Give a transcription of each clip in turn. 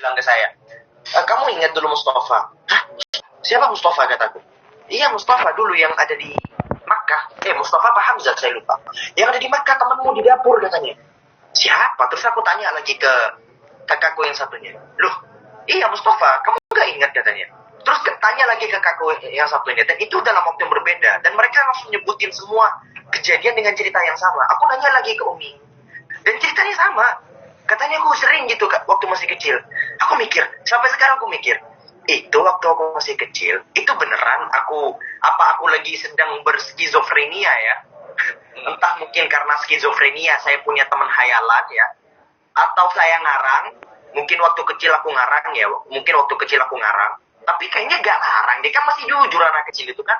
bilang ke saya, kamu ingat dulu Mustafa? Hah? Siapa Mustafa, kataku? Iya, Mustafa dulu yang ada di Makkah. Mustafa Pak Hamzah, saya lupa. Yang ada di Makkah, temanmu di dapur, katanya. Siapa? Terus aku tanya lagi ke kakakku yang satunya. Loh, iya Mustafa, kamu nggak ingat, katanya. Terus tanya lagi ke kakakku yang satunya. Dan itu dalam waktu yang berbeda. Dan mereka langsung nyebutin semua kejadian dengan cerita yang sama. Aku nanya lagi ke Umi. Dan ceritanya sama. Katanya aku sering gitu waktu masih kecil. Aku mikir, sampai sekarang aku mikir, itu waktu aku masih kecil, itu beneran aku lagi sedang berskizofrenia ya. Entah mungkin karena skizofrenia saya punya teman hayalan ya, atau saya ngarang. Mungkin waktu kecil aku ngarang ya, tapi kayaknya gak ngarang. Dia kan masih jujur, anak kecil itu kan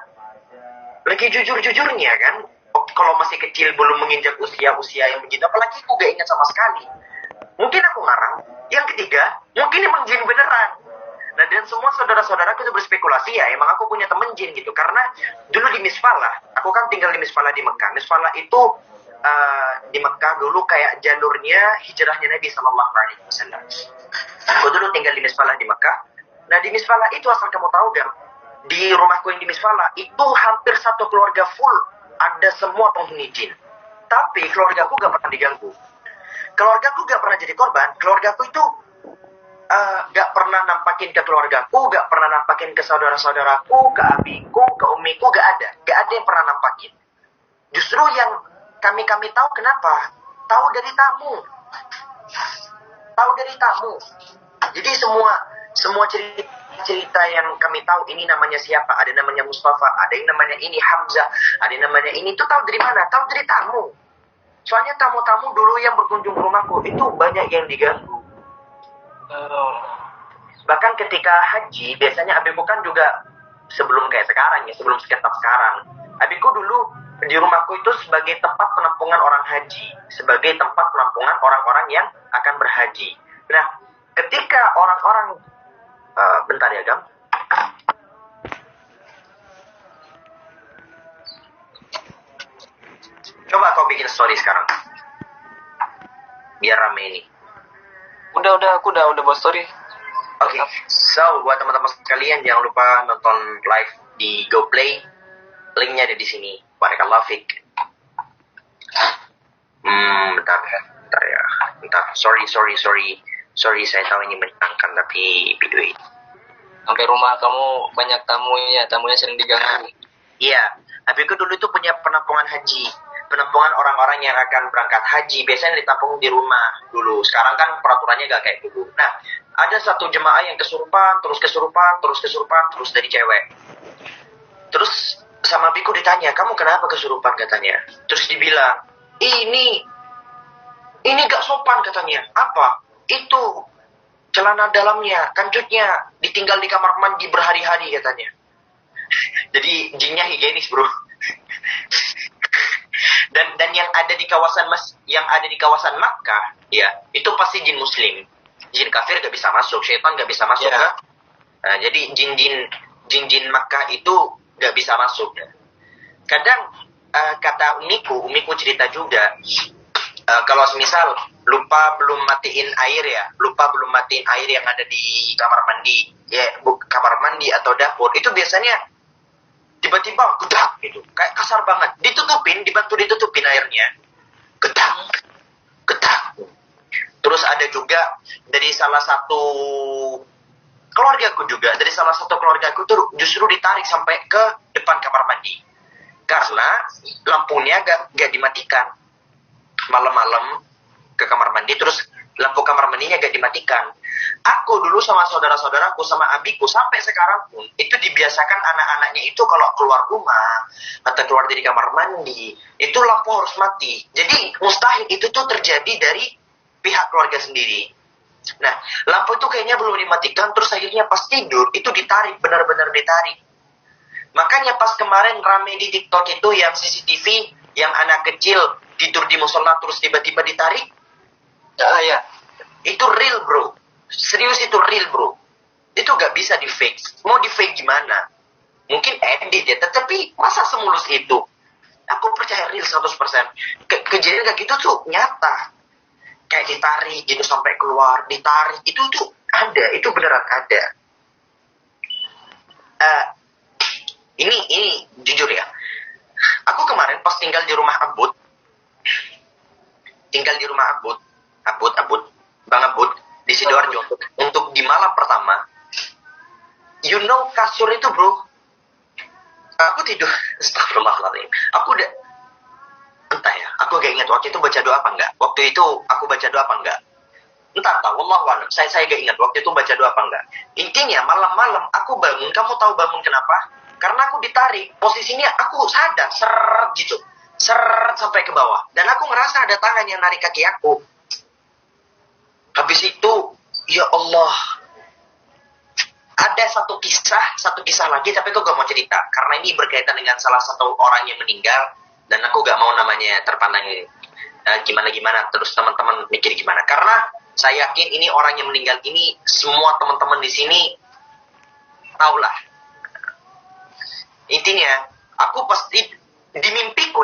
lagi jujur-jujurnya kan. Kalau masih kecil belum menginjak usia yang begitu, apalagi aku gak ingat sama sekali. Mungkin aku ngarang. Yang ketiga, mungkin emang jin beneran. Nah, dan semua saudara-saudaraku itu berspekulasi ya, emang aku punya temen jin gitu. Karena dulu di Misfalah, aku kan tinggal di Misfalah di Mekah. Misfalah itu di Mekah dulu kayak jalurnya hijrahnya Nabi SAW. Aku dulu tinggal di Misfalah di Mekah. Nah, di Misfalah itu asal kamu tahu kan, di rumahku yang di Misfalah itu hampir satu keluarga full ada semua penghuni jin. Tapi keluargaku gak pernah diganggu. Keluargaku gak pernah jadi korban. Keluargaku itu gak pernah nampakin ke keluargaku, gak pernah nampakin ke saudara-saudaraku, ke abiku, ke umiku, gak ada yang pernah nampakin. Justru yang kami tahu, kenapa? Tahu dari tamu. Jadi semua cerita yang kami tahu, ini namanya siapa, ada namanya Mustafa, ada yang namanya ini Hamzah, ada yang namanya ini, itu tahu dari mana? Tahu dari tamu. Soalnya tamu-tamu dulu yang berkunjung ke rumahku itu banyak yang diganggu. Bahkan ketika haji, biasanya abiku kan juga sebelum kayak sekarang ya, sebelum sekitar sekarang, abiku dulu di rumahku itu sebagai tempat penampungan orang haji, sebagai tempat penampungan orang-orang yang akan berhaji. Nah, ketika orang-orang bentar ya, Gam. Coba kau bikin story sekarang. Biar rame ini. Aku udah buat story. Oke, so buat teman-teman sekalian jangan lupa nonton live di GoPlay. Linknya ada di sini. Barakallahu fiik. Bentar ya. Sorry, saya tahu ini menyenangkan tapi video ini. Sampai rumah kamu banyak tamunya sering diganggu. Iya, abiku dulu itu punya penampungan haji. Penampungan orang-orang yang akan berangkat haji biasanya ditampung di rumah dulu. Sekarang kan peraturannya gak kayak dulu. Nah, ada satu jemaah yang kesurupan terus dari cewek. Terus sama abiku ditanya, kamu kenapa kesurupan, katanya. Terus dibilang, ini gak sopan, katanya. Apa? Itu celana dalamnya, kancutnya ditinggal di kamar mandi berhari-hari, katanya. Jadi jinnya higienis, bro. Dan yang ada di kawasan Makkah, ya, itu pasti jin muslim. Jin kafir gak bisa masuk, syaitan gak bisa masuk, ya. Nah, jadi jin Makkah itu gak bisa masuk. Kadang kata umiku cerita juga, kalau semisal lupa belum matiin air yang ada di kamar mandi, ya, kamar mandi atau dapur, itu biasanya tiba-tiba gedak gitu, kayak kasar banget, dibantu ditutupin airnya, gedak. Terus ada juga dari salah satu keluargaku tuh justru ditarik sampai ke depan kamar mandi karena lampunya gak dimatikan. Malam-malam ke kamar mandi, terus lampu kamar mandinya gak dimatikan. Aku dulu sama saudara-saudaraku, sama abiku, sampai sekarang pun, itu dibiasakan anak-anaknya itu kalau keluar rumah, atau keluar dari kamar mandi, itu lampu harus mati. Jadi mustahil itu tuh terjadi dari pihak keluarga sendiri. Nah, lampu itu kayaknya belum dimatikan, terus akhirnya pas tidur, itu ditarik, benar-benar ditarik. Makanya pas kemarin rame di TikTok itu yang CCTV, yang anak kecil tidur di musola terus tiba-tiba ditarik. Ya. Itu real, bro. Serius, itu real, bro. Itu gak bisa di fake. Mau di fake gimana? Mungkin edit ya, tetapi masa semulus itu? Aku percaya real 100%. Kejadian kayak gitu tuh nyata. Kayak ditarik gitu sampai keluar, ditarik. Itu tuh Ada, itu beneran ada. Ini jujur ya. Aku kemarin pas tinggal di rumah Abud, Bang Abud di Sidoarjo untuk di malam pertama. You know kasur itu bro, aku tidur, astagfirullahaladzim. Aku udah, entah ya, aku gak ingat waktu itu baca doa apa enggak. Waktu itu aku baca doa apa enggak. Entah, wallahualam. Saya gak ingat waktu itu baca doa apa enggak. Intinya malam-malam aku bangun, kamu tahu bangun kenapa? Karena aku ditarik, posisinya aku sadar, seret sampai ke bawah. Dan aku ngerasa ada tangan yang narik kaki aku. Habis itu, ya Allah, ada satu kisah lagi, tapi aku gak mau cerita. Karena ini berkaitan dengan salah satu orang yang meninggal, dan aku gak mau namanya terpandang gimana-gimana, terus teman-teman mikir gimana. Karena saya yakin ini orang yang meninggal ini, semua teman-teman di sini tahulah. Intinya, aku pasti di mimpiku,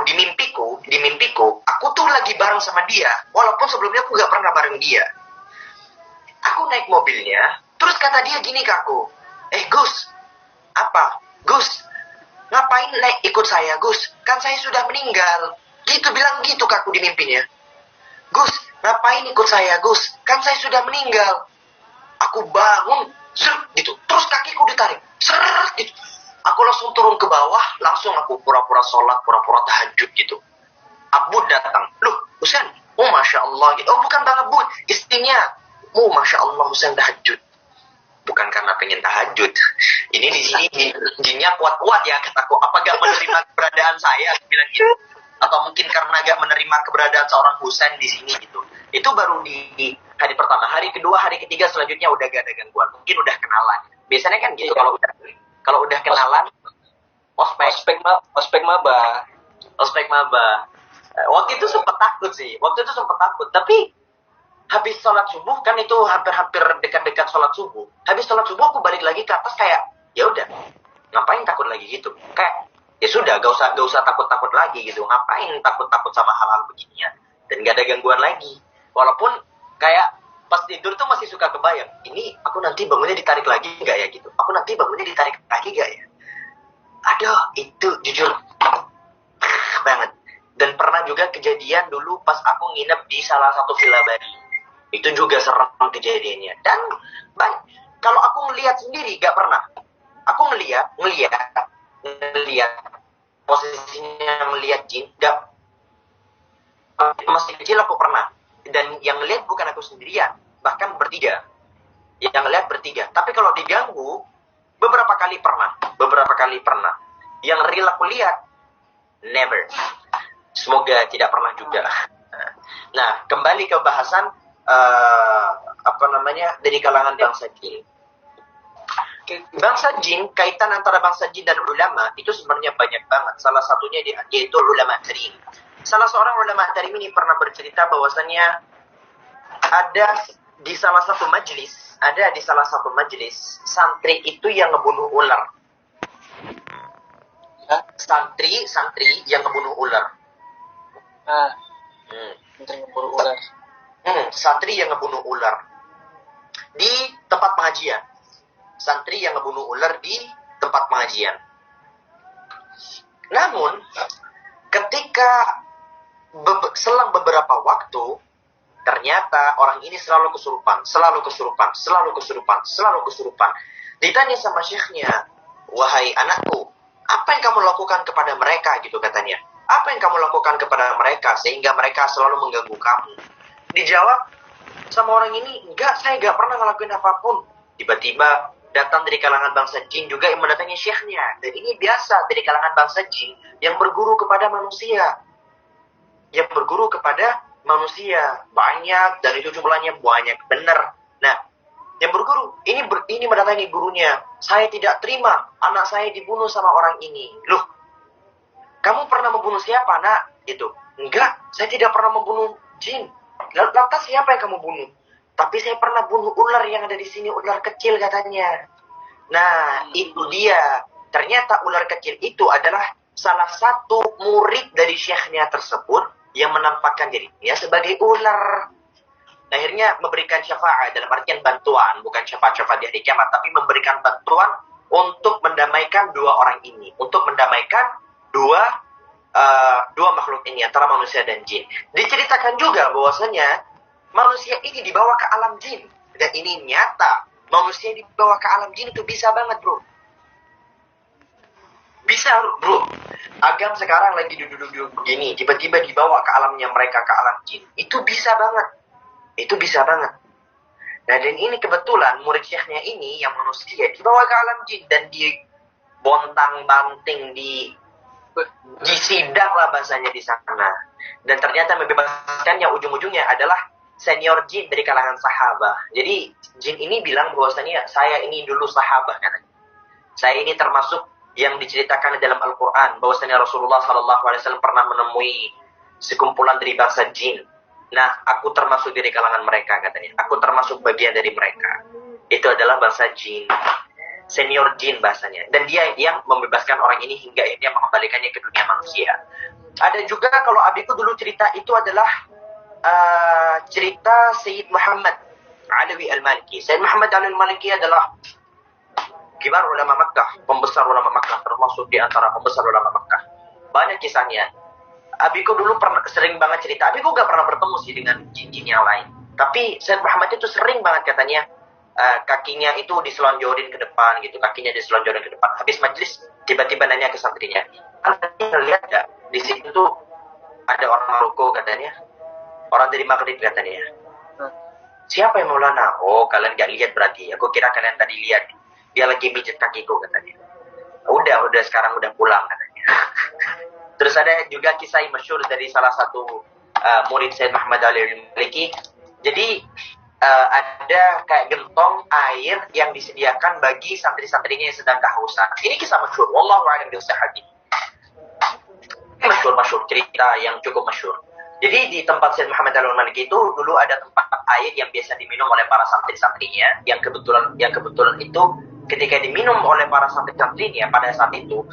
aku tuh lagi bareng sama dia, walaupun sebelumnya aku gak pernah bareng dia. Aku naik mobilnya, terus kata dia gini ke aku, Gus, apa? Gus, ngapain naik ikut saya, Gus? Kan saya sudah meninggal. Gitu, bilang gitu ke aku di mimpinya. Gus, ngapain ikut saya, Gus? Kan saya sudah meninggal. Aku bangun, gitu. Terus kakiku ditarik, gitu. Aku langsung turun ke bawah, langsung aku pura-pura sholat, pura-pura tahajud gitu. Abud datang. Loh, Husain, oh Masya Allah. Gitu. Oh bukan Bang Abud, istrinya. Oh Masya Allah, Husain tahajud. Bukan karena pengen tahajud. Ini di sini jinnya kuat-kuat ya kataku. Apa gak menerima keberadaan saya? Bilang gitu. Atau mungkin karena gak menerima keberadaan seorang Husain di sini gitu. Itu baru di hari pertama. Hari kedua, hari ketiga selanjutnya udah gak ada gangguan. Mungkin udah kenalan. Biasanya kan gitu kalau udah kenalan, ospek maba. Waktu itu sempat takut sih. Tapi habis sholat subuh kan itu hampir dekat-dekat sholat subuh. Habis sholat subuh aku balik lagi ke atas kayak ya udah, ngapain takut lagi gitu. Kayak ya sudah, gak usah takut lagi gitu. Ngapain takut sama hal-hal beginian. Dan gak ada gangguan lagi. Walaupun kayak pas tidur tuh masih suka kebayang, ini aku nanti bangunnya ditarik lagi gak ya gitu. Aku nanti bangunnya ditarik lagi gak ya. Aduh, itu jujur banget. Dan pernah juga kejadian dulu pas aku nginep di salah satu villa Bali. Itu juga serem kejadiannya. Dan kalau aku ngelihat sendiri gak pernah. Aku ngelihat posisinya ngelihat jin gak. Masih kecil aku pernah. Dan yang ngelihat bukan aku sendirian, bahkan bertiga. Yang ngelihat bertiga. Tapi kalau diganggu, beberapa kali pernah. Yang real aku lihat, never. Semoga tidak pernah juga. Nah, kembali ke bahasan dari kalangan bangsa jin. Bangsa jin, kaitan antara bangsa jin dan ulama itu sebenarnya banyak banget. Salah satunya yaitu ulama tarim. Salah seorang ulama tarim ini pernah bercerita bahwasannya ada di salah satu majelis santri itu yang ngebunuh ular. Santri yang ngebunuh ular. Santri yang ngebunuh ular di tempat pengajian. Namun ketika selang beberapa waktu, ternyata orang ini selalu kesurupan. Ditanya sama syekhnya, wahai anakku, apa yang kamu lakukan kepada mereka gitu katanya. Apa yang kamu lakukan kepada mereka sehingga mereka selalu mengganggu kamu? Dijawab sama orang ini, enggak, saya enggak pernah ngelakuin apapun. Tiba-tiba datang dari kalangan bangsa jin juga yang mendatangi syekhnya. Dan ini biasa dari kalangan bangsa jin yang berguru kepada manusia. Banyak, dan itu jumlahnya banyak, benar. Nah, yang berguru ini mendatangi gurunya. Saya tidak terima anak saya dibunuh sama orang ini. Loh, kamu pernah membunuh siapa, nak? Gitu. Enggak, saya tidak pernah membunuh jin. Lantas siapa yang kamu bunuh? Tapi saya pernah bunuh ular yang ada di sini, ular kecil katanya. Nah, itu dia. Ternyata ular kecil itu adalah salah satu murid dari syekhnya tersebut yang menampakkan dirinya sebagai ular. akhirnya memberikan syafaat dalam artian bantuan, bukan syafaat-syafaat di hari kiamat, tapi memberikan bantuan untuk mendamaikan dua orang ini, untuk mendamaikan dua makhluk ini antara manusia dan jin. Diceritakan juga bahwasanya manusia ini dibawa ke alam jin, dan ini nyata. Manusia dibawa ke alam jin itu bisa banget, bro. Bisa, bro. Agam sekarang lagi duduk-duduk begini, tiba-tiba dibawa ke alamnya mereka, ke alam jin. Itu bisa banget. Itu bisa banget. Nah, dan ini kebetulan murid syekhnya ini yang manusia dibawa ke alam jin dan dibontang-banting, di sidang lah bahasanya di sana. Dan ternyata membebaskannya ujung-ujungnya adalah senior jin dari kalangan sahabat. Jadi jin ini bilang bahwasanya saya ini dulu sahabat katanya. Saya ini termasuk yang diceritakan dalam Al-Quran bahwasanya Rasulullah SAW pernah menemui sekumpulan dari bangsa jin. Nah, aku termasuk dari kalangan mereka katanya. Aku termasuk bagian dari mereka. Itu adalah bangsa jin, senior jin bahasanya. Dan dia yang membebaskan orang ini hingga akhirnya mengembalikannya ke dunia manusia. Ada juga kalau abiku dulu cerita itu adalah cerita Sayyid Muhammad Alawi Al-Maliki. Sayyid Muhammad Alawi Al-Maliki adalah kibar ulama Makkah, pembesar ulama Makkah, termasuk di antara pembesar ulama Makkah. Banyak kisahnya. Abiku dulu sering banget cerita. Abiku gak pernah bertemu sih dengan jin-jin yang lain. Tapi Sayyid Muhammad itu sering banget katanya kakinya itu diselonjorin ke depan gitu, kakinya diselonjorin ke depan. Habis majelis tiba-tiba nanya ke santrinya, "Kalian lihat gak di situ tuh ada orang Maroko katanya, orang dari Maghrib katanya." "Siapa yang Maulana?" "Oh, kalian gak lihat berarti. Aku kira kalian tadi lihat. Dia lagi mijit kakiku," katanya. Udah sekarang udah pulang," katanya. Terus ada juga kisah yang masyhur dari salah satu murid Sayyid Muhammad Ali Maliki. Jadi ada kayak gentong air yang disediakan bagi santri-santrinya yang sedang kehausan. Ini kisah masyhur. Wallahu a'lam bishawab. Masyhur cerita yang cukup masyhur. Jadi di tempat Sayyid Muhammad Ali Maliki itu dulu ada tempat air yang biasa diminum oleh para santri-santrinya, yang kebetulan itu ketika diminum oleh para santri-santrinya pada saat itu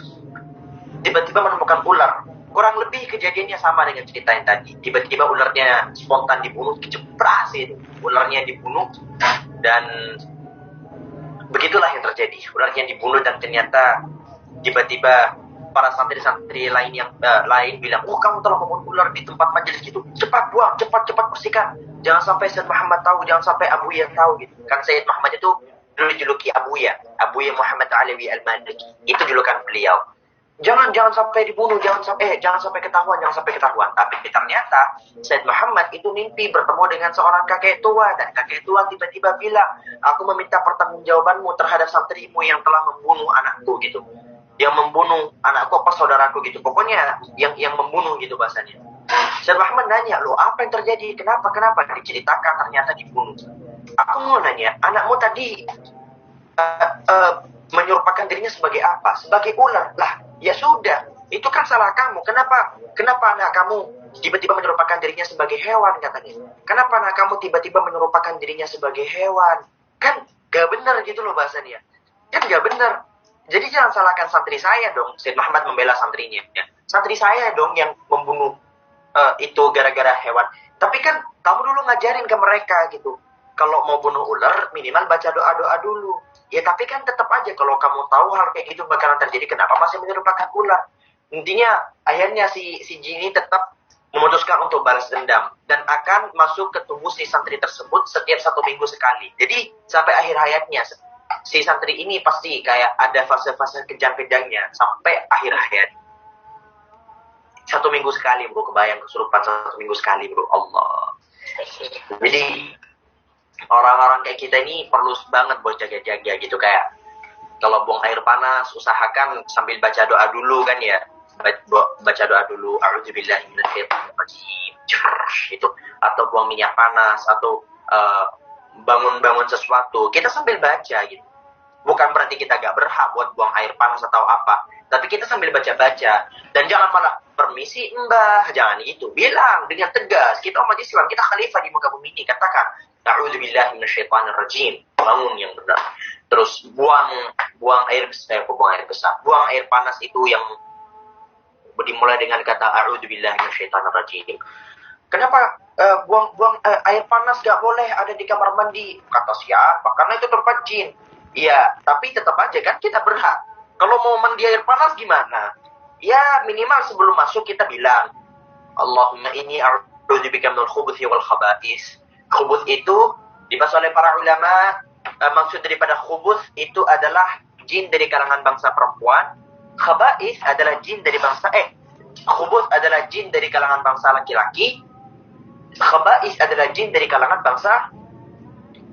tiba-tiba menemukan ular. Kurang lebih kejadiannya sama dengan cerita yang tadi. Tiba-tiba ularnya spontan dibunuh, kejepras itu. Ularnya dibunuh dan begitulah yang terjadi. Ularnya dibunuh dan ternyata tiba-tiba para santri-santri lain yang lain bilang, "Oh, kamu telah membunuh ular di tempat majelis gitu. Cepat buang, cepat bersihkan. Jangan sampai Sayyid Muhammad tahu, jangan sampai Abuya tahu," gitu. Kan Sayyid Muhammad itu dulu dijuluki Abuya Muhammad Alawi Al-Maliki. Itu julukan beliau. Jangan sampai dibunuh, jangan sampai ketahuan. Tapi ternyata Sayyid Muhammad itu mimpi bertemu dengan seorang kakek tua, dan kakek tua tiba-tiba bilang, "Aku meminta pertanggungjawabanmu terhadap santrimu yang telah membunuh anakku," gitu. Yang membunuh anakku apa saudaraku gitu. Pokoknya yang membunuh gitu bahasanya. Sayyid Muhammad nanya, "Loh, apa yang terjadi? Kenapa?" Diceritakan ternyata dibunuh. Aku mau nanya, anakmu tadi menyerupakan dirinya sebagai apa? Sebagai ular. Lah, ya sudah, itu kan salah kamu. Kenapa anak kamu tiba-tiba menyerupakan dirinya sebagai hewan katanya? Kenapa anak kamu tiba-tiba menyerupakan dirinya sebagai hewan? Kan gak benar gitu loh bahasanya. Kan gak benar. Jadi jangan salahkan santri saya dong. Sayyid Muhammad membela santrinya. Ya. Santri saya dong yang membunuh itu gara-gara hewan. Tapi kan kamu dulu ngajarin ke mereka gitu. Kalau mau bunuh ular, minimal baca doa-doa dulu. Ya tapi kan tetap aja kalau kamu tahu hal kayak gitu bakalan terjadi, kenapa masih menyerupakan ular? Intinya akhirnya si jin ini tetap memutuskan untuk balas dendam dan akan masuk ke tubuh si santri tersebut setiap 1 minggu sekali. Jadi sampai akhir hayatnya si santri ini pasti kayak ada fase-fase kejang-kejangnya sampai akhir hayat. 1 minggu sekali, bro. Kebayang kesurupan 1 minggu sekali, bro. Allah. Jadi orang-orang kayak kita ini perlu banget buat jaga-jaga gitu. Kayak kalau buang air panas, usahakan sambil baca doa dulu kan ya. Baca doa dulu, a'udzubillahi minasyaitonirrajim gitu. Atau buang minyak panas, atau bangun-bangun sesuatu, kita sambil baca gitu. Bukan berarti kita gak berhak buat buang air panas atau apa, tapi kita sambil baca-baca. Dan jangan malah, "Permisi mbah," jangan gitu. Bilang dengan tegas, kita umat Islam, kita khalifah di muka bumi ini. Katakan, "A'udzubillahi minasyaitonirrajim." Bangun yang benar. Terus buang air besar. Buang air panas itu yang dimulai dengan kata "A'udzubillahi minasyaitonirrajim." Kenapa buang air panas gak boleh ada di kamar mandi? Kata siapa? Karena itu tempat jin. Iya, tapi tetap aja kan kita berhak. Kalau mau mandi air panas gimana? Ya minimal sebelum masuk kita bilang, Allahumma inni a'udzubika minal khubuthi wal khaba'is. Khubuth itu dibahas oleh para ulama, maksud daripada khubuth itu adalah jin dari kalangan bangsa perempuan. Khaba'is adalah jin dari bangsa khubuth adalah jin dari kalangan bangsa laki-laki. Khaba'is adalah jin dari kalangan bangsa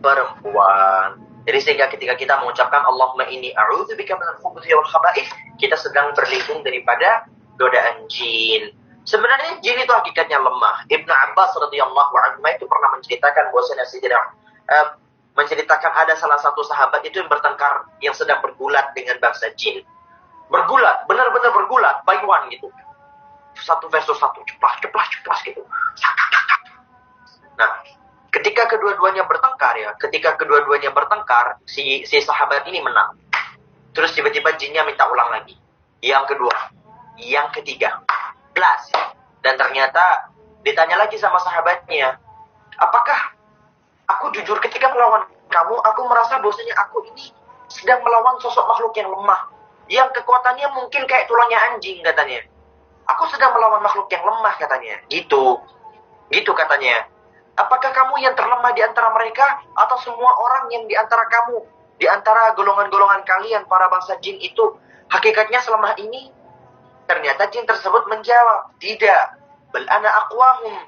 perempuan. Jadi sehingga ketika kita mengucapkan Allahumma inni a'udzubika minal khubuthi wal khaba'is, kita sedang berlindung daripada godaan jin. Sebenarnya jin itu hakikatnya lemah. Ibnu Abbas radhiyallahu anhu itu pernah menceritakan bahwasanya menceritakan ada salah satu sahabat itu yang bertengkar, yang sedang bergulat dengan bangsa jin. Bergulat, benar-benar bergulat, by one gitu. Satu versus satu, ceplas gitu. Nah, ketika kedua-duanya bertengkar, si sahabat ini menang. Terus tiba-tiba jinnya minta ulang lagi. Yang kedua, yang ketiga, plus. Dan ternyata ditanya lagi sama sahabatnya, apakah aku jujur ketika melawan kamu, aku merasa bahwasanya aku ini sedang melawan sosok makhluk yang lemah, yang kekuatannya mungkin kayak tulangnya anjing katanya. Aku sedang melawan makhluk yang lemah katanya. Gitu katanya. Apakah kamu yang terlemah di antara mereka, atau semua orang yang di antara kamu, di antara golongan-golongan kalian para bangsa jin itu hakikatnya selama ini? Ternyata jin tersebut menjawab, tidak. Bal ana aqwahum.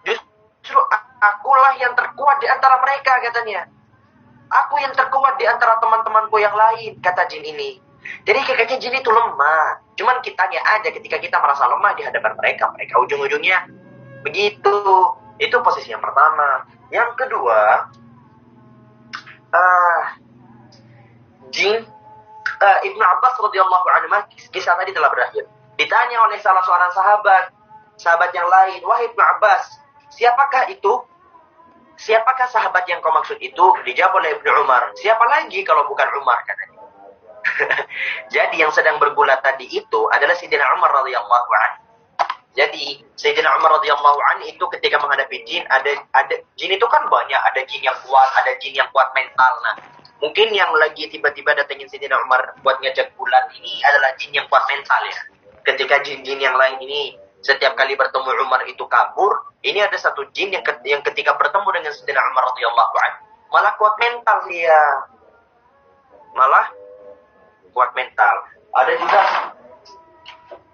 Justru akulah yang terkuat di antara mereka katanya. Aku yang terkuat di antara teman-temanku yang lain, kata jin ini. Jadi hakikatnya jin itu lemah. Cuman kitanya aja ketika kita merasa lemah di hadapan mereka ujung-ujungnya begitu. Itu posisi yang pertama. Yang kedua, jin Ibnu Abbas radhiyallahu anhu, kisah tadi telah berakhir. Ditanya oleh salah seorang sahabat yang lain, wahai Ibnu Abbas, siapakah itu? Siapakah sahabat yang kau maksud itu? Dijawab oleh Ibnu Umar. Siapa lagi kalau bukan Umar, katanya. Jadi yang sedang bergulat tadi itu adalah Sayyidina Umar radhiyallahu anhu. Jadi Sayyidina Umar radhiyallahu anhu itu ketika menghadapi jin, ada jin itu kan banyak, ada jin yang kuat, ada jin yang kuat mental. Nah, mungkin yang lagi tiba-tiba datengin Sayyidina Umar buat ngajak gulat ini adalah jin yang kuat mental ya. Ketika jin-jin yang lain ini setiap kali bertemu Umar itu kabur, ini ada satu jin yang ketika bertemu dengan Sayyidina Umar radhiyallahu anhu malah kuat mental dia. Malah kuat mental.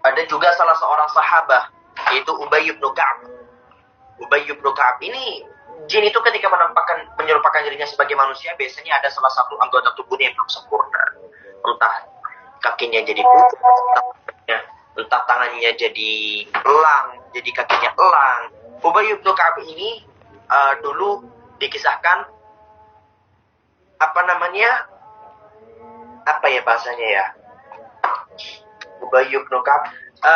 Ada juga salah seorang sahabat, yaitu Ubay bin Ka'ab. Ubay bin Ka'ab ini, jin itu ketika menyerupakan dirinya sebagai manusia, biasanya ada salah satu anggota tubuhnya yang belum sempurna. Entah kakinya jadi putih, entah tangannya jadi elang, jadi kakinya elang. Ubay bin Ka'ab ini dulu dikisahkan, apa ya bahasanya ya? Ubay bin Ka'ab,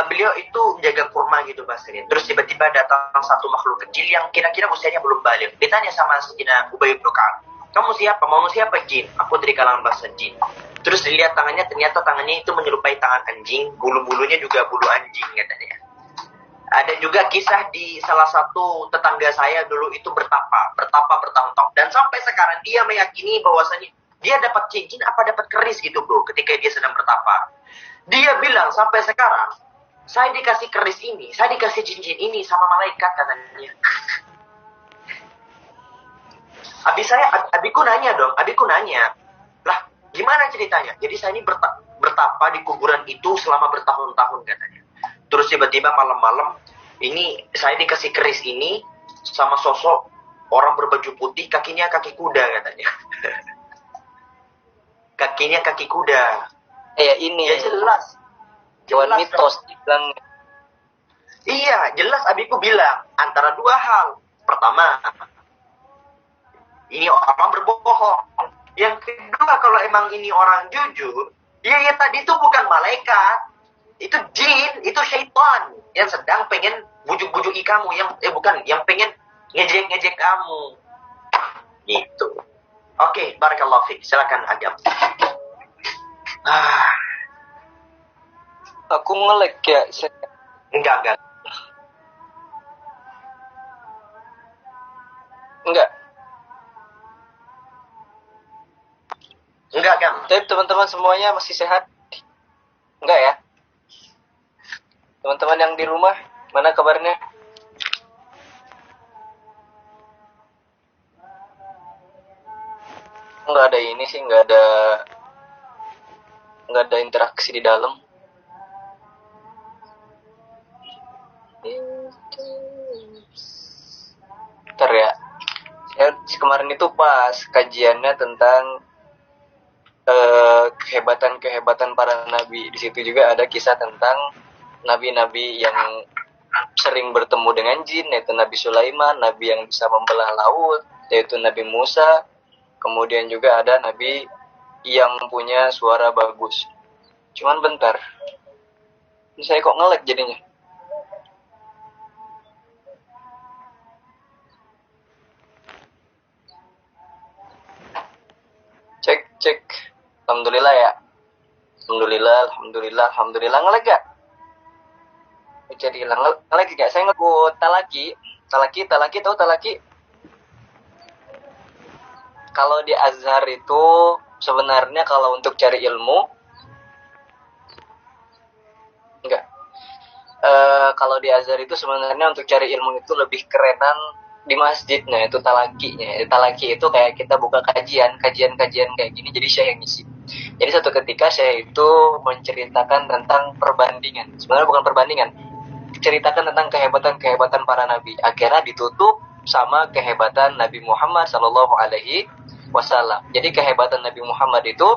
beliau itu menjaga kurma gitu bahasanya. Terus tiba-tiba datang satu makhluk kecil yang kira-kira usianya belum balik. Ditanya sama Sayyidina Ubay bin Ka'ab, kamu siapa? Manusia apa jin? Aku dari kalangan bangsa jin. Terus dilihat tangannya, ternyata tangannya itu menyerupai tangan anjing, bulu-bulunya juga bulu anjing katanya. Ada juga kisah di salah satu tetangga saya dulu itu bertapa bertahun-tahun. Dan sampai sekarang dia meyakini bahwasanya dia dapat cincin apa dapat keris gitu bro, ketika dia sedang bertapa. Dia bilang sampai sekarang, saya dikasih keris ini, saya dikasih cincin ini sama malaikat katanya. Abiku nanya, lah gimana ceritanya? Jadi saya ini bertapa di kuburan itu selama bertahun-tahun katanya. Terus tiba-tiba malam-malam, ini saya dikasih keris ini sama sosok orang berbaju putih, kakinya kaki kuda katanya. Kakinya kaki kuda. Ini ya jelas mitos bilang. Iya, jelas abiku bilang antara dua hal. Pertama, ini orang berbohong. Yang kedua, kalau emang ini orang jujur, ya tadi itu bukan malaikat, itu jin, itu syaitan yang sedang pengen bujuk-bujuki kamu, yang pengen ngejek-ngejek kamu. Gitu. Oke, barakallahu fiik. Silakan Agam. Aku nge-lag ya. Enggak. Enggak. Enggak kan? Tapi teman-teman semuanya masih sehat? Enggak ya? Teman-teman yang di rumah, mana kabarnya? Enggak ada ini sih, enggak ada interaksi di dalam. Ntar ya, saya kemarin itu pas kajiannya tentang kehebatan para nabi. Di situ juga ada kisah tentang nabi-nabi yang sering bertemu dengan jin, yaitu Nabi Sulaiman, nabi yang bisa membelah laut, yaitu Nabi Musa. Kemudian juga ada nabi yang punya suara bagus. Cuman bentar, ini saya kok nge-lag jadinya. Cek. Alhamdulillah ya. Alhamdulillah. Nge-lag gak? Jadi hilang. Nge-lag gak? Saya nge-lag talaki. Tahu talaki? Kalau di Azhar itu sebenarnya kalau untuk cari ilmu enggak. Kalau di Azhar itu sebenarnya untuk cari ilmu itu lebih kerenan di masjidnya, itu talakinya. Talaki itu kayak kita buka kajian kayak gini, jadi saya yang ngisi. Jadi suatu ketika saya itu menceritakan tentang perbandingan. Sebenarnya bukan perbandingan, ceritakan tentang kehebatan para nabi. Akhirnya ditutup sama kehebatan Nabi Muhammad Sallallahu Alaihi Wasallam. Jadi kehebatan Nabi Muhammad itu,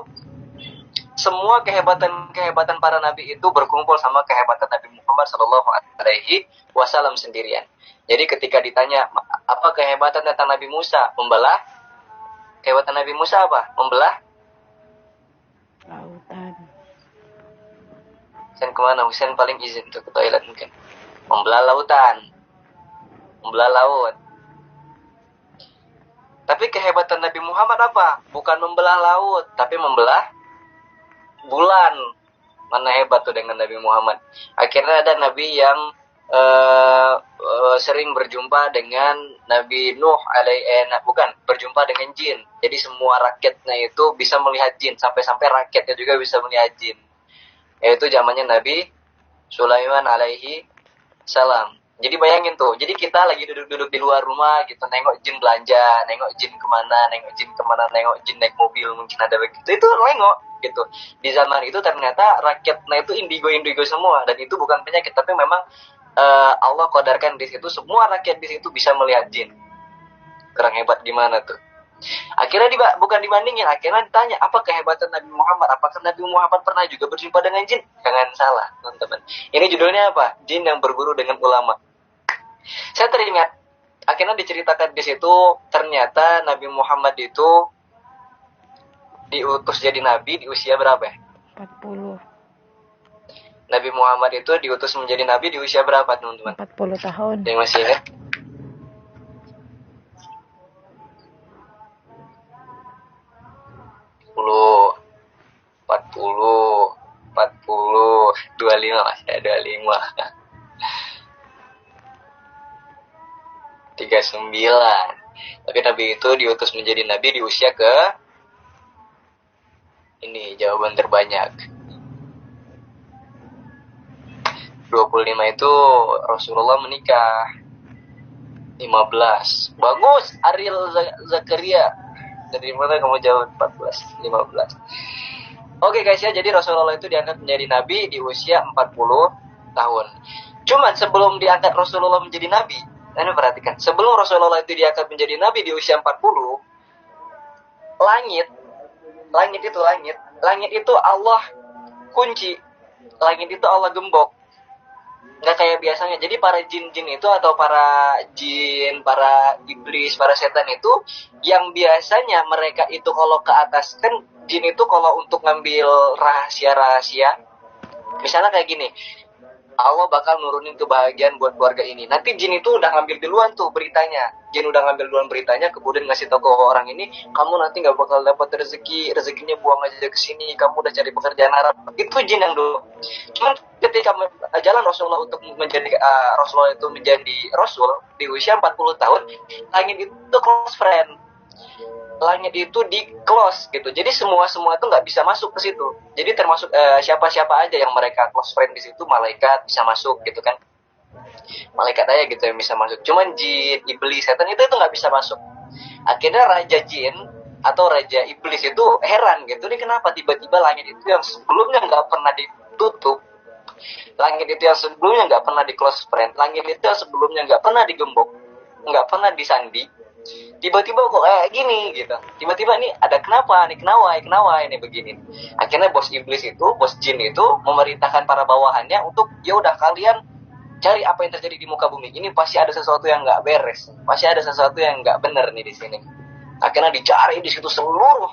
semua kehebatan para nabi itu berkumpul sama kehebatan Nabi Muhammad Sallallahu Alaihi Wasallam sendirian. Jadi ketika ditanya apa kehebatan tentang Nabi Musa, membelah. Kehebatan Nabi Musa apa? Membelah lautan. Husain kemana? Husain paling izin untuk ke toilet mungkin. Membelah lautan, membelah laut. Tapi kehebatan Nabi Muhammad apa? Bukan membelah laut, tapi membelah bulan. Mana hebat tuh dengan Nabi Muhammad. Akhirnya ada Nabi yang sering berjumpa dengan Nabi Nuh berjumpa dengan jin. Jadi semua rakyatnya itu bisa melihat jin, sampai rakyatnya juga bisa melihat jin. Yaitu zamannya Nabi Sulaiman alaihi salam. Jadi bayangin tuh, jadi kita lagi duduk-duduk di luar rumah gitu, nengok jin belanja, nengok jin kemana, nengok jin naik mobil, mungkin ada begitu, itu nengok gitu. Di zaman itu ternyata rakyatnya itu indigo semua, dan itu bukan penyakit, tapi memang Allah qadarkan di situ semua rakyat di situ bisa melihat jin. Kurang hebat gimana tuh? Akhirnya bukan dibandingin, akhirnya ditanya apa kehebatan Nabi Muhammad, apakah Nabi Muhammad pernah juga berjumpa dengan jin? Jangan salah teman-teman, ini judulnya apa? Jin yang berburu dengan ulama. Saya teringat, akhirnya diceritakan di situ ternyata Nabi Muhammad itu diutus jadi nabi di usia berapa ya? 40. Nabi Muhammad itu diutus menjadi nabi di usia berapa teman-teman? 40 tahun. Ada yang masih ingat? Empat puluh 25 masih ada 25 39. Tapi Nabi itu diutus menjadi nabi di usia ke, ini jawaban terbanyak, 25 itu Rasulullah menikah. 15. Bagus, Ariel Zakaria. Dari mana kamu jawab 14? 15. Oke guys ya, jadi Rasulullah itu diangkat menjadi nabi di usia 40 tahun. Cuman sebelum diangkat Rasulullah menjadi nabi, Anda perhatikan, sebelum Rasulullah itu diangkat menjadi nabi di usia 40, langit itu Allah kunci. Langit itu Allah gembok. Nggak kayak biasanya. Jadi para jin-jin itu, atau para jin, para iblis, para setan itu, yang biasanya mereka itu kalau ke atas, kan jin itu kalau untuk ngambil rahasia-rahasia, misalnya kayak gini, Allah bakal nurunin kebahagiaan buat keluarga ini. Nanti jin itu udah ngambil duluan tuh beritanya. Jin udah ngambil duluan beritanya, kemudian ngasih tahu ke orang ini, kamu nanti nggak bakal dapat rezeki, rezekinya buang aja ke sini, kamu udah cari pekerjaan Arab. Itu jin yang dulu. Cuman ketika jalan Rasulullah untuk menjadi Rasulullah itu menjadi Rasul di usia 40 tahun, langit itu close friend. Langit itu di close gitu, jadi semua itu nggak bisa masuk ke situ. Jadi termasuk siapa-siapa aja yang mereka close friend di situ, malaikat bisa masuk gitu kan, malaikat aja gitu yang bisa masuk. Cuman jin, iblis, setan itu nggak bisa masuk. Akhirnya raja jin atau raja iblis itu heran gitu, ini kenapa tiba-tiba langit itu yang sebelumnya nggak pernah ditutup, langit itu yang sebelumnya nggak pernah di close friend, langit itu yang sebelumnya nggak pernah digembok, nggak pernah disandi, tiba-tiba kok kayak gini gitu. Tiba-tiba ini ada kenapa ini begini. Akhirnya bos iblis itu, bos jin itu memerintahkan para bawahannya untuk ya udah kalian cari apa yang terjadi di muka bumi ini, pasti ada sesuatu yang nggak beres, pasti ada sesuatu yang nggak benar nih di sini. Akhirnya dicari di situ seluruh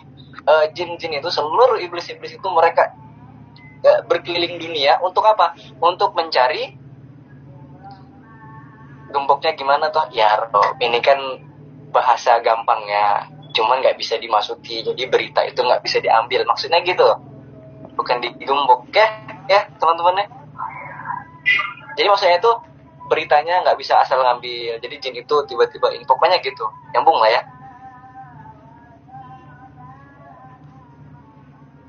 jin-jin itu, seluruh iblis-iblis itu, mereka berkeliling dunia untuk apa? Untuk mencari gemboknya gimana toh? Ya ini kan bahasa gampangnya, cuman nggak bisa dimasuki, jadi berita itu nggak bisa diambil, maksudnya gitu, bukan digembok ya teman-teman ya. Jadi maksudnya itu beritanya nggak bisa asal ngambil, jadi jin itu tiba-tiba ini, pokoknya gitu, nyambung lah ya.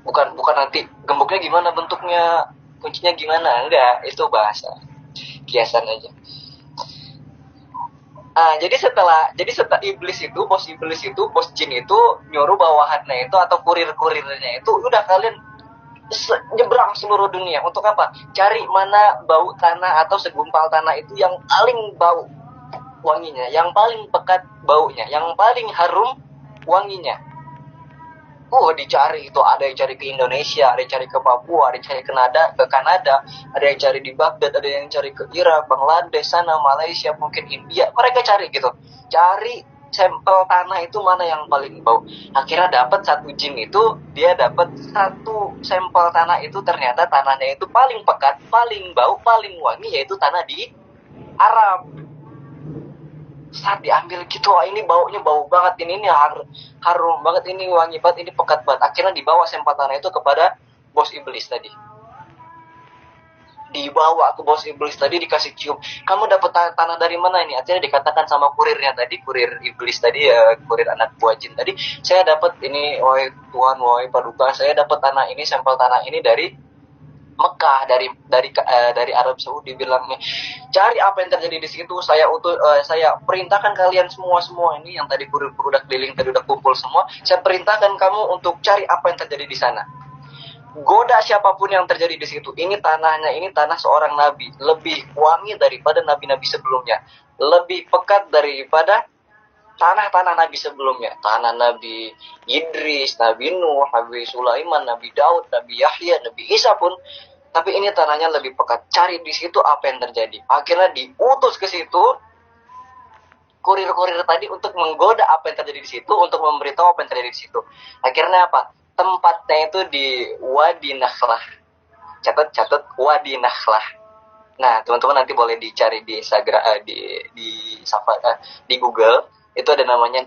Bukan nanti gemboknya gimana bentuknya, kuncinya gimana, enggak, itu bahasa kiasan aja. Jadi setelah iblis itu, bos jin itu nyuruh bawahannya itu atau kurir-kurirnya itu, udah kalian nyebrang seluruh dunia untuk apa? Cari mana bau tanah atau segumpal tanah itu yang paling bau wanginya, yang paling pekat baunya, yang paling harum wanginya. Dicari itu, ada yang cari ke Indonesia, ada yang cari ke Papua, ada yang cari ke Kanada, ada yang cari di Baghdad, ada yang cari ke Irak, Bangladesh sana, Malaysia, mungkin India. Mereka cari gitu, cari sampel tanah itu mana yang paling bau. Akhirnya dapat satu jin itu, dia dapat satu sampel tanah itu, ternyata tanahnya itu paling pekat, paling bau, paling wangi, yaitu tanah di Arab. Saat diambil gitu, ini baunya bau banget, ini harum banget, ini wangi banget, ini pekat banget. Akhirnya dibawa sampel tanah itu kepada bos iblis tadi. Dibawa ke bos iblis tadi, dikasih cium. Kamu dapat tanah dari mana ini? Akhirnya dikatakan sama kurirnya tadi, kurir iblis tadi ya, kurir anak buah jin tadi, saya dapat ini, wahai Tuhan, wahai Paduka, saya dapat tanah ini, sampel tanah ini dari Mekah, dari Arab Saudi. Bilangnya, cari apa yang terjadi di situ, saya perintahkan kalian semua ini yang tadi kurir udah keliling tadi, udah kumpul semua, saya perintahkan kamu untuk cari apa yang terjadi di sana, goda siapapun yang terjadi di situ. Ini tanahnya, ini tanah seorang nabi, lebih wangi daripada nabi-nabi sebelumnya, lebih pekat daripada tanah-tanah nabi sebelumnya, tanah Nabi Idris, Nabi Nuh, Nabi Sulaiman, Nabi Daud, Nabi Yahya, Nabi Isa pun, tapi ini tanahnya lebih pekat. Cari di situ apa yang terjadi. Akhirnya diutus ke situ kurir-kurir tadi untuk menggoda apa yang terjadi di situ, untuk memberitahu apa yang terjadi di situ. Akhirnya apa? Tempatnya itu di Wadi Nakhlah. Catat Wadi Nakhlah. Nah, teman-teman nanti boleh dicari di Instagram, di Google. Itu ada namanya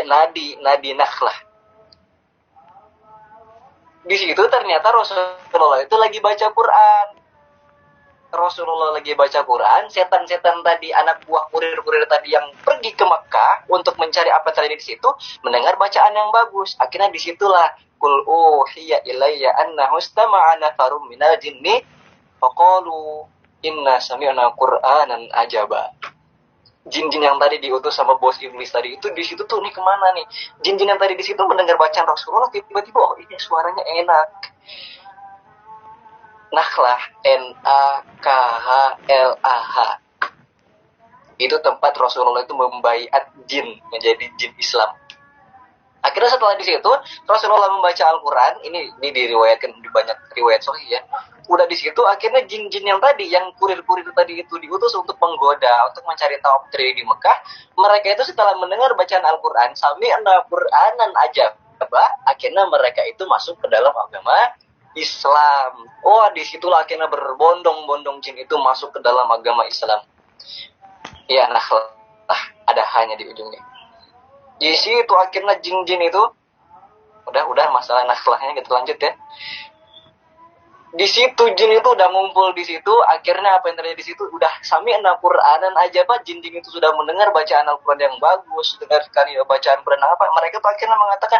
Nadi Nakhlah. Di situ ternyata Rasulullah itu lagi baca Quran. Setan-setan tadi, anak buah kurir-kurir tadi yang pergi ke Mekah untuk mencari apa terjadi di situ, mendengar bacaan yang bagus. Akhirnya disitulah qul uhiya ilayya annahu istama'a nafarun minal jinni faqalu inna sami'na Qur'anan ajaba. Jin-jin yang tadi diutus sama bos iblis tadi itu di situ tuh, nih kemana nih? Jin-jin yang tadi di situ mendengar bacaan Rasulullah, tiba-tiba ini suaranya enak. Nakhlah, Nakhlah. Itu tempat Rasulullah itu membaiat jin menjadi jin Islam. Akhirnya setelah di situ Rasulullah membaca Al-Quran, ini diriwayatkan di banyak riwayat sahih ya. Udah di situ akhirnya jin-jin yang tadi, yang kurir-kurir tadi itu diutus untuk menggoda, untuk mencari tahu terjadi di Mekah. Mereka itu setelah mendengar bacaan Al-Quran, sami'na Qur'anan ajaba, akhirnya mereka itu masuk ke dalam agama Islam. Oh, disitulah akhirnya berbondong-bondong jin itu masuk ke dalam agama Islam. Ya, nakhlah ada hanya di ujungnya. Di situ akhirnya jin-jin itu udah masalah nakhlahnya kita lanjut ya. Di situ jin itu udah ngumpul di situ, akhirnya apa yang terjadi di situ udah sami'na Qur'anan aja Pak, jin-jin itu sudah mendengar bacaan Al-Qur'an yang bagus, dengarkan ya bacaan Qur'an apa, mereka tuh akhirnya mengatakan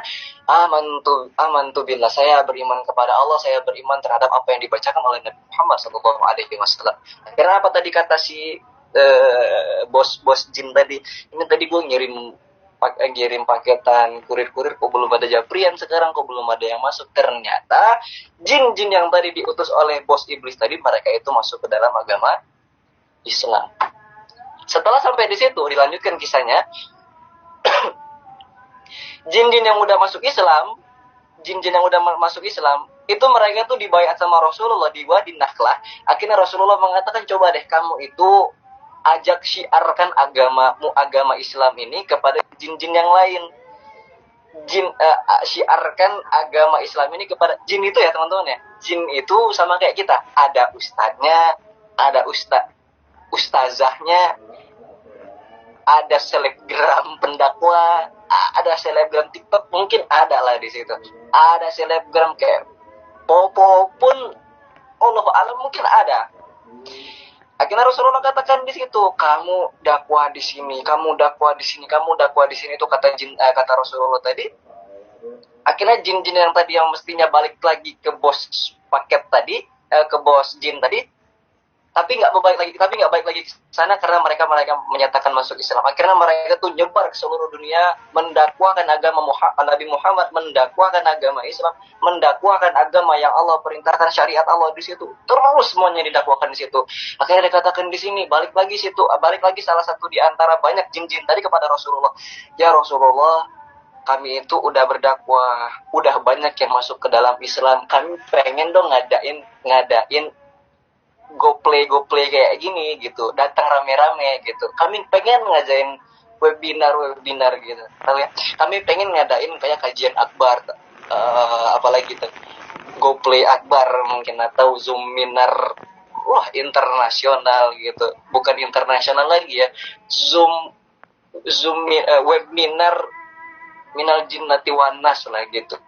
amantu billah, saya beriman kepada Allah, saya beriman terhadap apa yang dibacakan oleh Nabi Muhammad SAW. Akhirnya apa tadi kata si bos jin tadi, ini tadi gue ngirim paketan kurir-kurir kok belum ada japrian, sekarang kok belum ada yang masuk. Ternyata jin-jin yang tadi diutus oleh bos iblis tadi, mereka itu masuk ke dalam agama Islam. Setelah sampai di situ dilanjutkan kisahnya. Jin-jin yang udah masuk Islam, itu mereka tuh dibayat sama Rasulullah di Wadi Nakhlah. Akhirnya Rasulullah mengatakan, coba deh kamu itu ajak syiarkan agama Islam ini kepada jin-jin yang lain. Syiarkan agama Islam ini kepada jin itu ya teman-teman ya. Jin itu sama kayak kita, ada ustadznya, ada ustazahnya, ada selebgram pendakwah, ada selebgram TikTok mungkin ada lah di situ. Ada selebgram kayak Popo pun Allah alam mungkin ada. Akhirnya Rasulullah katakan di situ, kamu dakwah di sini, kamu dakwah di sini, kamu dakwah di sini, itu kata Rasulullah tadi. Akhirnya jin-jin yang tadi yang mestinya balik lagi ke bos paket tadi, ke bos jin tadi, tapi nggak balik lagi ke sana karena mereka menyatakan masuk Islam. Akhirnya mereka tuh nyebar ke seluruh dunia, mendakwakan agama Nabi Muhammad, mendakwakan agama Islam, mendakwakan agama yang Allah perintahkan, syariat Allah di situ. Terus semuanya didakwakan di situ. Akhirnya dikatakan di sini, balik lagi salah satu di antara banyak jin-jin tadi kepada Rasulullah. Ya Rasulullah, kami itu udah berdakwah, udah banyak yang masuk ke dalam Islam. Kami pengen dong ngadain GoPlay kayak gini gitu, datang rame-rame gitu. Kami pengen ngajain webinar gitu, tahu ya? Kami pengen ngadain kayak kajian akbar, apalagi tuh GoPlay akbar mungkin, atau Zoominar, wah internasional gitu, bukan internasional lagi ya, webinar minal jinnati wan nas lah gitu.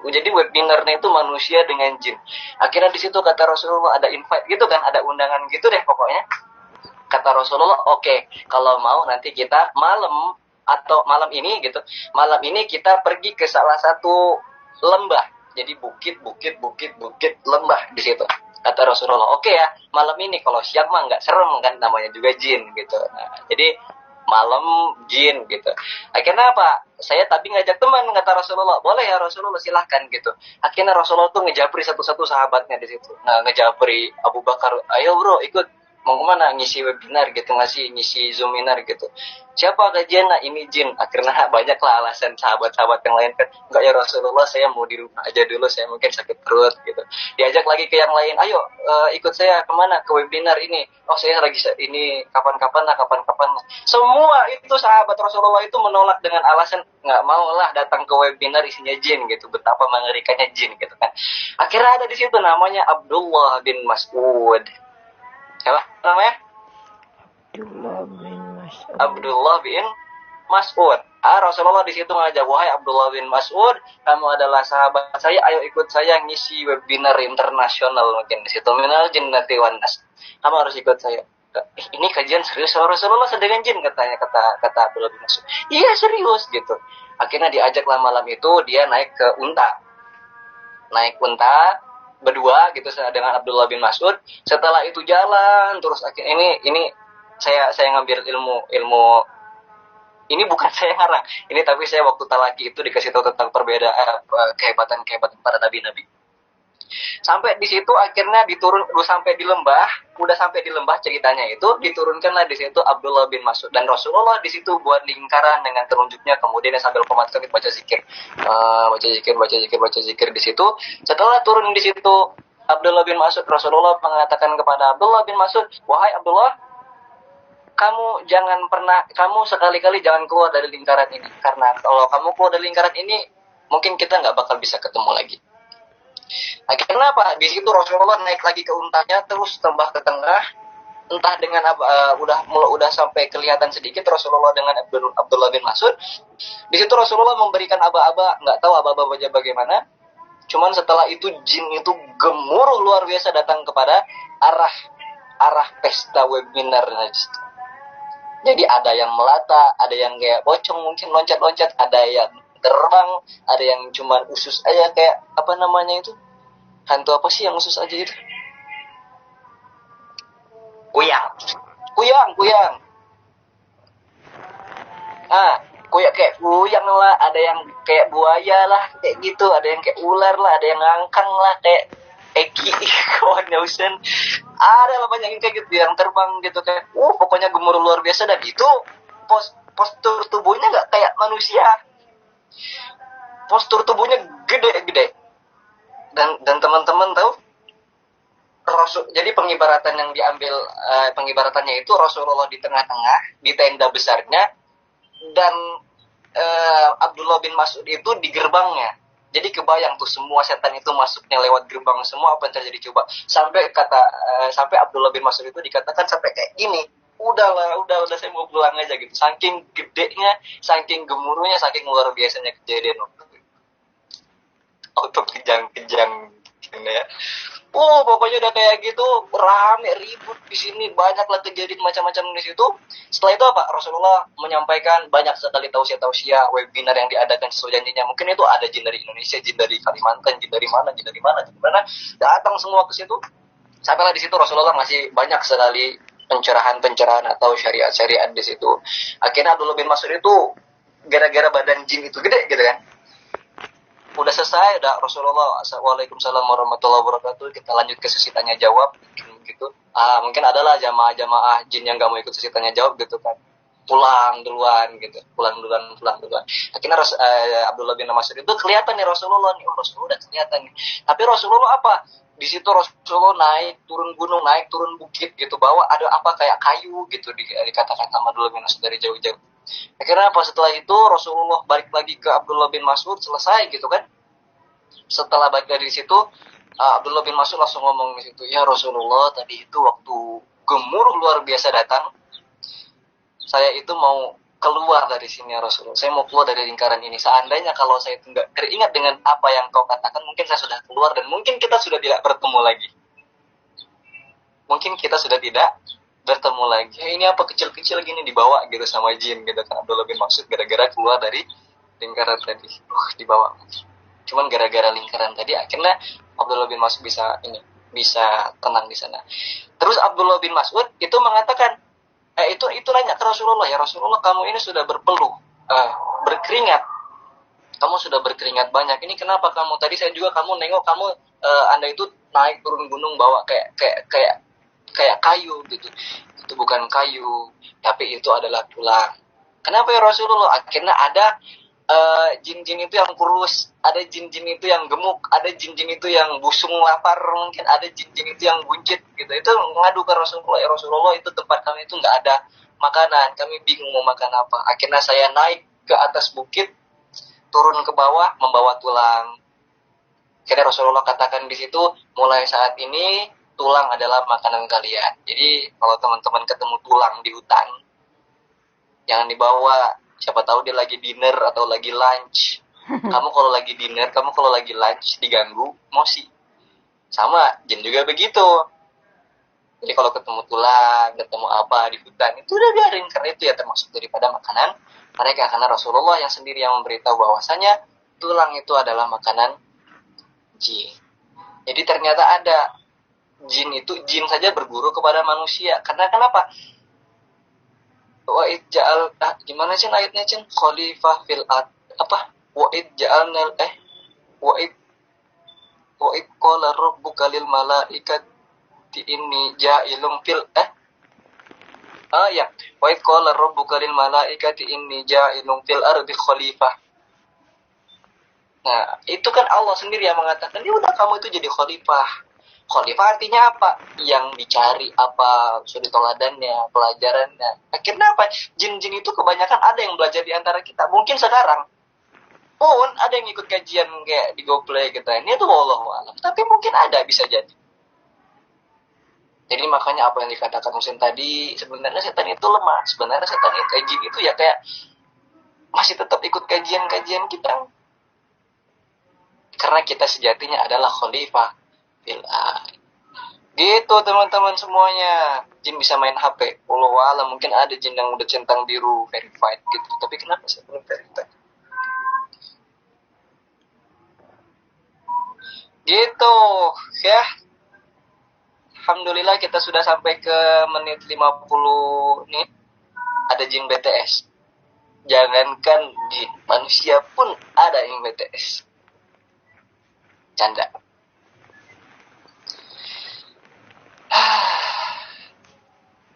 Jadi webinarnya itu manusia dengan jin. Akhirnya di situ kata Rasulullah ada invite gitu kan, ada undangan gitu deh pokoknya. Kata Rasulullah, oke, kalau mau nanti kita malam ini kita pergi ke salah satu lembah. Jadi bukit lembah di situ. Kata Rasulullah, oke ya, malam ini, kalau siang mah nggak serem kan, namanya juga jin gitu. Nah, jadi malam jin gitu. Akhirnya apa? Saya tadi ngajak teman, kata Rasulullah, boleh ya Rasulullah, silahkan gitu. Akhirnya Rasulullah tuh ngejabri satu-satu sahabatnya di situ. Nah, ngejabri Abu Bakar, ayo bro ikut, mau kemana, ngisi webinar gitu, ngisi zoominar gitu. Siapa kajian? Nah, ini jin. Akhirnya banyaklah alasan sahabat-sahabat yang lain kan, enggak ya Rasulullah, saya mau di rumah aja dulu, saya mungkin sakit perut gitu. Diajak lagi ke yang lain, ayo ikut saya kemana, ke webinar ini. Oh, saya lagi ini kapan-kapan lah. Semua itu sahabat Rasulullah itu menolak dengan alasan nggak mau lah datang ke webinar isinya jin gitu, betapa mengerikannya jin gitu kan. Akhirnya ada di situ namanya Abdullah bin Mas'ud. Siapa namanya? Abdullah bin Mas'ud. Rasulullah di situ ngajak, wahai Abdullah bin Mas'ud, kamu adalah sahabat saya, ayo ikut saya ngisi webinar internasional mungkin di situ, minal jinnati wan nas. Kamu harus ikut saya. Ini kajian serius Rasulullah sedang jin, katanya, kata Abdullah bin Mas'ud. Iya serius gitu. Akhirnya diajaklah malam itu, dia naik unta berdua gitu dengan Abdullah bin Mas'ud. Setelah itu jalan terus, akhirnya ini saya ngambil ilmu ini, bukan saya ngarang ini, tapi saya waktu talaki itu dikasih tahu tentang perbedaan kehebatan para nabi-nabi. Sampai di situ akhirnya udah sampai di lembah ceritanya itu, diturunkanlah di situ Abdullah bin Mas'ud, dan Rasulullah di situ buat lingkaran dengan telunjuknya, kemudian sambil komat baca zikir di situ. Setelah turun di situ Abdullah bin Mas'ud, Rasulullah mengatakan kepada Abdullah bin Mas'ud, wahai Abdullah, kamu sekali-kali jangan keluar dari lingkaran ini, karena kalau kamu keluar dari lingkaran ini mungkin kita nggak bakal bisa ketemu lagi. Akhirnya apa? Di situ Rasulullah naik lagi ke untanya, terus tambah ke tengah, entah dengan apa, udah sampai kelihatan sedikit Rasulullah dengan Abdullah bin Mas'ud. Di situ Rasulullah memberikan aba-aba, nggak tahu aba-aba bagaimana. Cuman setelah itu jin itu gemuruh luar biasa datang kepada arah pesta webinar. Jadi ada yang melata, ada yang kayak pocong mungkin loncat-loncat, ada yang terbang, ada yang cuman usus aja kayak apa namanya itu? Hantu apa sih yang usus aja itu? Kuyang. Kayak kuyang lah, ada yang kayak buaya lah, kayak gitu, ada yang kayak ular lah, ada yang ngangkang lah, kayak Eki, kawannya Usen, ada lah banyak yang kayak gitu, yang terbang gitu kayak, pokoknya gemuruh luar biasa. Dan itu postur tubuhnya nggak kayak manusia, postur tubuhnya gede. Dan teman-teman tahu, jadi pengibaratan yang diambil, pengibaratannya itu Rasulullah di tengah-tengah, di tenda besarnya, dan Abdullah bin Mas'ud itu di gerbangnya. Jadi kebayang tuh semua setan itu masuknya lewat gerbang semua, apa yang terjadi coba. Sampai Abdullah bin Mas'ud itu dikatakan sampai kayak gini, udah saya mau pulang aja gitu. Saking gedenya, saking gemuruhnya, saking luar biasanya kejadian waktu itu. Auto kejang-kejang ya. Pokoknya udah kayak gitu, rame ribut di sini, banyaklah kejadian macam-macam di situ. Setelah itu apa? Rasulullah menyampaikan banyak sekali tausiah webinar yang diadakan sesuai janjinya. Mungkin itu ada jin dari Indonesia, jin dari Kalimantan, jin dari mana, datang semua ke situ. Sampailah di situ Rasulullah masih banyak sekali pencerahan atau syariat di situ. Akhirnya Abdullah bin Mas'ud itu gara-gara badan jin itu gede gitu kan. Udah selesai, udah Rasulullah, Waalaikumsalam warahmatullahi wabarakatuh, kita lanjut ke sesi tanya jawab gitu. Mungkin adalah jamaah jin yang gak mau ikut sesi tanya jawab gitu kan, pulang duluan. Akhirnya Abdullah bin Mas'ud itu kelihatan nih Rasulullah udah kelihatan nih. Tapi Rasulullah apa? Di situ Rasulullah naik turun gunung, naik turun bukit gitu, bawa ada apa kayak kayu gitu, dikatakan sama Abdullah bin Mas'ud dari jauh-jauh. Akhirnya apa, setelah itu Rasulullah balik lagi ke Abdullah bin Mas'ud, selesai gitu kan. Setelah balik dari situ, Abdullah bin Mas'ud langsung ngomong di situ, ya Rasulullah, tadi itu waktu gemuruh luar biasa datang, saya itu mau keluar dari sini ya Rasulullah, saya mau keluar dari lingkaran ini. Seandainya kalau saya itu nggak teringat dengan apa yang kau katakan, mungkin saya sudah keluar dan mungkin kita sudah tidak bertemu lagi. Bertemu lagi. Ini apa kecil-kecil gini dibawa gitu sama jin gitu kan, Abdullah bin Mas'ud gara-gara keluar dari lingkaran tadi. Dibawa. Cuman gara-gara lingkaran tadi akhirnya Abdullah bin Mas'ud bisa tenang di sana. Terus Abdullah bin Mas'ud itu mengatakan, itu nanya ke Rasulullah, ya Rasulullah, kamu ini sudah berkeringat. Kamu sudah berkeringat banyak. Ini kenapa kamu? Tadi saya juga kamu nengok kamu Anda itu naik turun gunung bawa kayak kayu gitu. Itu bukan kayu, tapi itu adalah tulang. Kenapa ya Rasulullah? Akhirnya ada jin-jin itu yang kurus, ada jin-jin itu yang gemuk, ada jin-jin itu yang busung lapar, mungkin ada jin-jin itu yang buncit gitu. Itu ngadu ke Rasulullah, ya Rasulullah, itu tempat kami itu nggak ada makanan, kami bingung mau makan apa. Akhirnya saya naik ke atas bukit, turun ke bawah membawa tulang. Akhirnya Rasulullah katakan di situ, mulai saat ini tulang adalah makanan kalian. Jadi kalau teman-teman ketemu tulang di hutan, jangan dibawa. Siapa tahu dia lagi dinner atau lagi lunch. Kamu kalau lagi dinner, kamu kalau lagi lunch diganggu, emosi. Sama jin juga begitu. Jadi kalau ketemu tulang, ketemu apa di hutan, itu udah biarin, karena itu ya termasuk daripada makanan mereka. Karena Rasulullah yang sendiri yang memberitahu bahwasanya tulang itu adalah makanan jin. Jadi ternyata ada jin saja berguru kepada manusia. Karena kenapa? Wa ij'al gimana sih ayatnya Cin? Khalifah fil ard apa? Wa ij'alna wa id qala rabbuka lil malaikati inni ja'ilun fil ya. Wa id qala rabbuka lil malaikati inni ja'ilun fil ardi khalifah. Nah, itu kan Allah sendiri yang mengatakan, ya udah kamu itu jadi khalifah. Khalifah artinya apa? Yang dicari apa suri toladannya, pelajarannya. Akhirnya apa? Jin-jin itu kebanyakan ada yang belajar di antara kita. Mungkin sekarang pun ada yang ikut kajian kayak di GoPlay gitu. Ini tuh wallahu alam. Tapi mungkin ada, bisa jadi. Jadi makanya apa yang dikatakan Husin tadi, sebenarnya setan itu lemah. Sebenarnya setan itu, jin itu ya kayak masih tetap ikut kajian-kajian kita. Karena kita sejatinya adalah khalifah fil ard. Gitu teman-teman semuanya. Jin bisa main HP. Wallahu alam, mungkin ada jin yang udah centang biru verified gitu. Tapi kenapa saya belum verified? Gitu ya. Alhamdulillah kita sudah sampai ke menit 50 nih. Ada jin BTS. Jangankan jin, manusia pun ada yang BTS. Canda.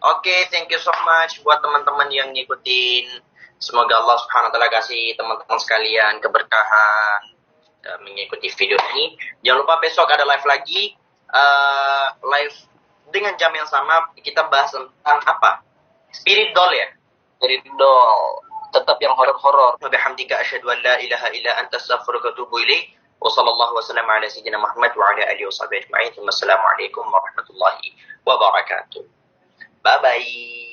Oke, thank you so much buat teman-teman yang ngikutin. Semoga Allah Subhanahu wa taala kasih teman-teman sekalian keberkahan mengikuti video ini. Jangan lupa besok ada live lagi. Live dengan jam yang sama, kita bahas tentang apa? Spirit doll ya? Spirit doll. Tetap yang horor-horor. Wa bihamdika asyhadu an la ilaha illa anta astaghfiruka wa atubu ilaik. Wa sallallahu wasallam ala sayyidina Muhammad wa ala alihi washabihi ajma'in. Wassalamualaikum warahmatullahi wabarakatuh. Bye bye.